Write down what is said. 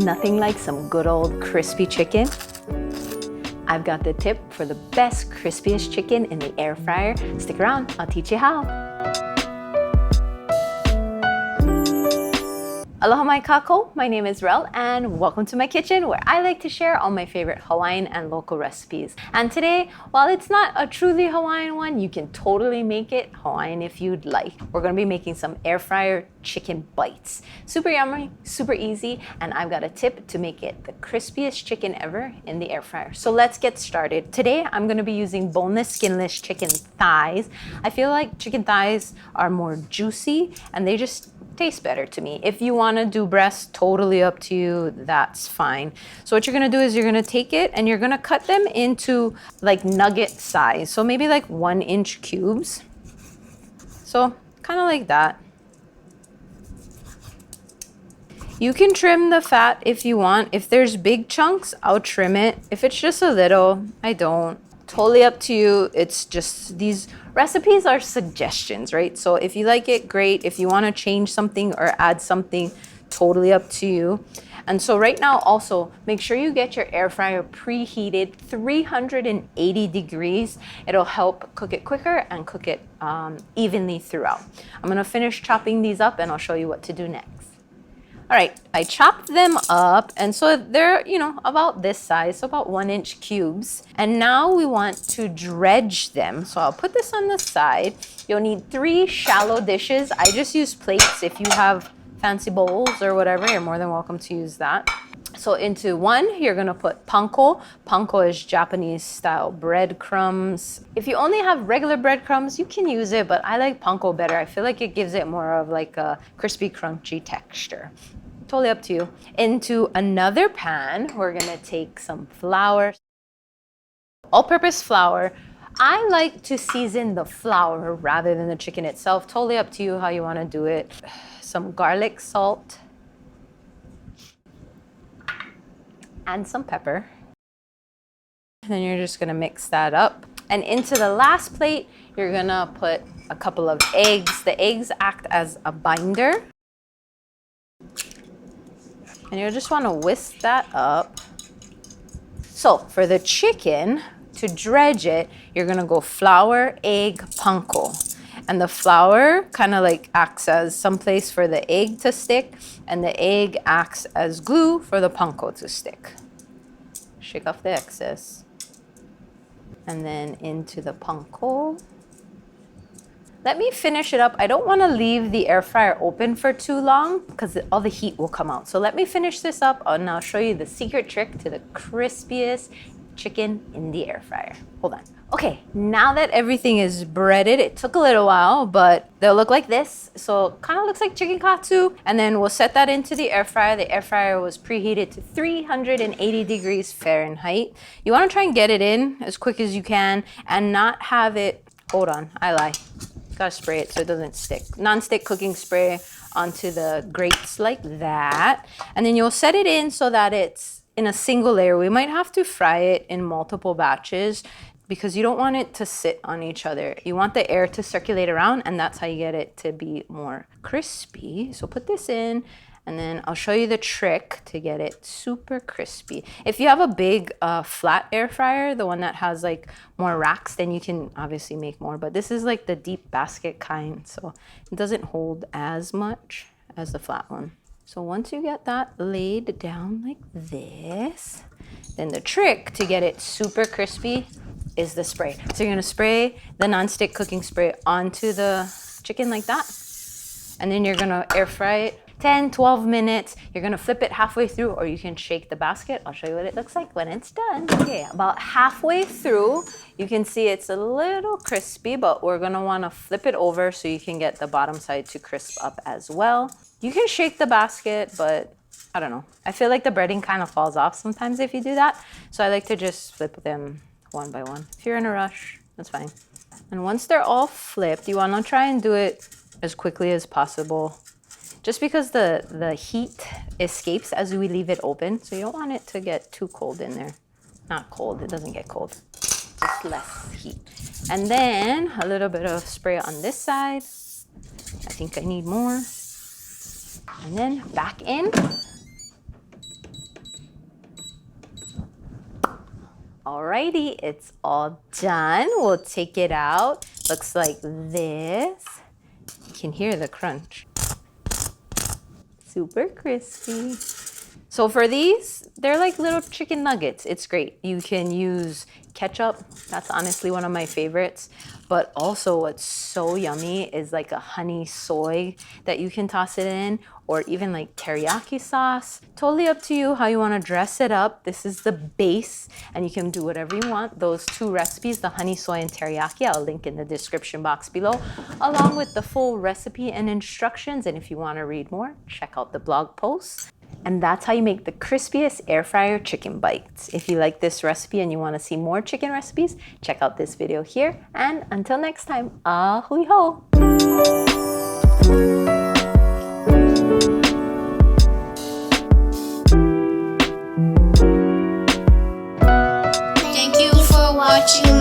Nothing like some good old crispy chicken. I've got the tip for the best, crispiest chicken in the air fryer. Stick around, I'll teach you how. Aloha mai kako, my name is Relle and welcome to my kitchen where I like to share all my favorite Hawaiian and local recipes. And today, while it's not a truly Hawaiian one, you can totally make it Hawaiian if you'd like. We're gonna be making some air fryer chicken bites. Super yummy, super easy, and I've got a tip to make it the crispiest chicken ever in the air fryer. So let's get started. Today, I'm gonna be using boneless, skinless chicken thighs. I feel like chicken thighs are more juicy and they just taste better to me. If you want to do breast, totally up to you, that's fine. So what you're going to do is you're going to take it and you're going to cut them into like nugget size. So maybe like 1-inch cubes. So kind of like that. You can trim the fat if you want. If there's big chunks, I'll trim it. If it's just a little, I don't. Totally up to you. It's just these recipes are suggestions, right? So if you like it, great. If you want to change something or add something, totally up to you. And so right now also make sure you get your air fryer preheated 380 degrees. It'll help cook it quicker and cook it evenly throughout. I'm going to finish chopping these up and I'll show you what to do next. All right, I chopped them up, and so they're, about this size, so about 1-inch cubes. And now we want to dredge them. So I'll put this on the side. You'll need 3 shallow dishes. I just use plates. If you have fancy bowls or whatever, you're more than welcome to use that. So into one, you're gonna put panko. Panko is Japanese style breadcrumbs. If you only have regular breadcrumbs, you can use it, but I like panko better. I feel like it gives it more of like a crispy, crunchy texture. Totally up to you. Into another pan, we're gonna take some flour. All-purpose flour. I like to season the flour rather than the chicken itself. Totally up to you how you wanna do it. Some garlic salt. And some pepper. And then you're just gonna mix that up. And into the last plate, you're gonna put a couple of eggs. The eggs act as a binder. And you just wanna whisk that up. So for the chicken, to dredge it, you're gonna go flour, egg, panko. And the flour kind of like acts as some place for the egg to stick, and the egg acts as glue for the panko to stick. Shake off the excess. And then into the panko. Let me finish it up. I don't want to leave the air fryer open for too long because all the heat will come out. So let me finish this up and I'll show you the secret trick to the crispiest chicken in the air fryer. Hold on. Okay, now that everything is breaded, it took a little while, but they'll look like this. So kind of looks like chicken katsu. And then we'll set that into the air fryer. The air fryer was preheated to 380 degrees Fahrenheit. You want to try and get it in as quick as you can and not have it, hold on, I lie. Gotta spray it so it doesn't stick. Non-stick cooking spray onto the grates like that. And then you'll set it in so that it's in a single layer. We might have to fry it in multiple batches because you don't want it to sit on each other. You want the air to circulate around, and that's how you get it to be more crispy. So put this in, and then I'll show you the trick to get it super crispy. If you have a big flat air fryer, the one that has like more racks, then you can obviously make more, but this is like the deep basket kind, so it doesn't hold as much as the flat one. So once you get that laid down like this, then the trick to get it super crispy is the spray. So you're gonna spray the non-stick cooking spray onto the chicken like that. And then you're gonna air fry it 10, 12 minutes. You're gonna flip it halfway through, or you can shake the basket. I'll show you what it looks like when it's done. Okay, about halfway through, you can see it's a little crispy, but we're gonna wanna flip it over so you can get the bottom side to crisp up as well. You can shake the basket, but I don't know. I feel like the breading kind of falls off sometimes if you do that. So I like to just flip them one by one. If you're in a rush, that's fine. And once they're all flipped, you wanna try and do it as quickly as possible, just because the heat escapes as we leave it open. So you don't want it to get too cold in there. Not cold, it doesn't get cold, just less heat. And then a little bit of spray on this side. I think I need more. And then back in. Alrighty, it's all done. We'll take it out. Looks like this. You can hear the crunch. Super crispy. So for these, they're like little chicken nuggets. It's great. You can use ketchup. That's honestly one of my favorites. But also what's so yummy is like a honey soy that you can toss it in, or even like teriyaki sauce. Totally up to you how you want to dress it up. This is the base and you can do whatever you want. Those two recipes, the honey soy and teriyaki, I'll link in the description box below, along with the full recipe and instructions. And if you want to read more, check out the blog post. And that's how you make the crispiest air fryer chicken bites. If you like this recipe and you want to see more chicken recipes, check out this video here. And until next time, hui ho! Thank you for watching